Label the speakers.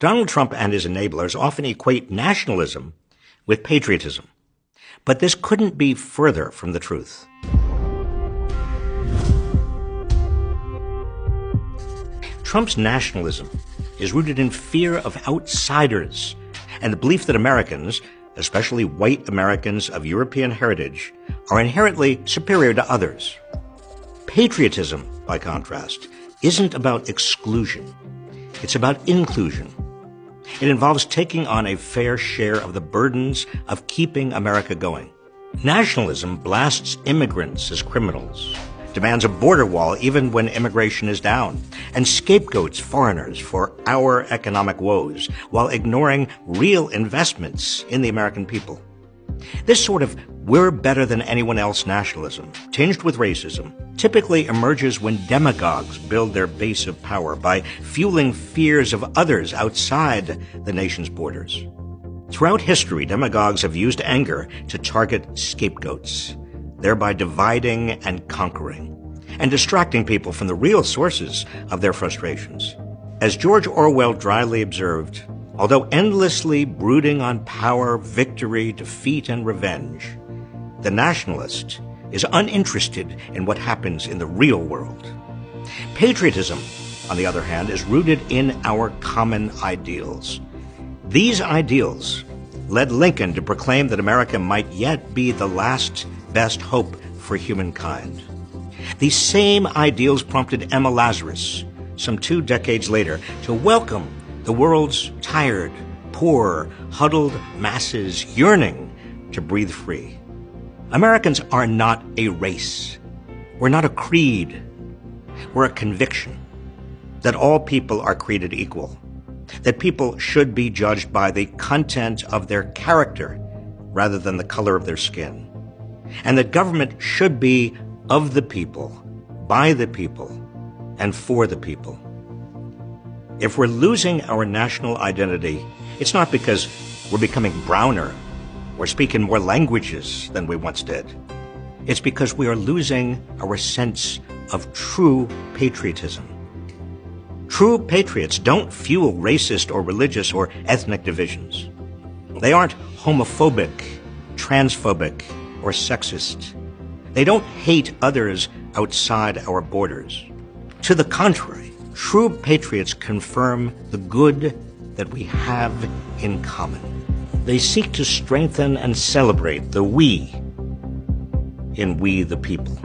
Speaker 1: Donald Trump and his enablers often equate nationalism with patriotism, but this couldn't be further from the truth. Trump's nationalism is rooted in fear of outsiders and the belief that Americans, especially white Americans of European heritage, are inherently superior to others. Patriotism, by contrast, isn't about exclusion. It's about inclusion. It involves taking on a fair share of the burdens of keeping America going. Nationalism blasts immigrants as criminals, demands a border wall even when immigration is down, and scapegoats foreigners for our economic woes while ignoring real investments in the American people. This sort of we're better than anyone else nationalism, tinged with racism, typically emerges when demagogues build their base of power by fueling fears of others outside the nation's borders. Throughout history, demagogues have used anger to target scapegoats, thereby dividing and conquering, and distracting people from the real sources of their frustrations. As George Orwell dryly observed, although endlessly brooding on power, victory, defeat, and revenge, the nationalist is uninterested in what happens in the real world. Patriotism, on the other hand, is rooted in our common ideals. These ideals led Lincoln to proclaim that America might yet be the last best hope for humankind. These same ideals prompted Emma Lazarus, some 2 decades later, to welcome the world's tired, poor, huddled masses yearning to breathe free. Americans are not a race. We're not a creed. We're a conviction that all people are created equal, that people should be judged by the content of their character rather than the color of their skin, and that government should be of the people, by the people, and for the people. If we're losing our national identity, it's not because we're becoming browner or speaking more languages than we once did. It's because we are losing our sense of true patriotism. True patriots don't fuel racist or religious or ethnic divisions. They aren't homophobic, transphobic, or sexist. They don't hate others outside our borders. To the contrary, true patriots confirm the good that we have in common. They seek to strengthen and celebrate the we in we the people.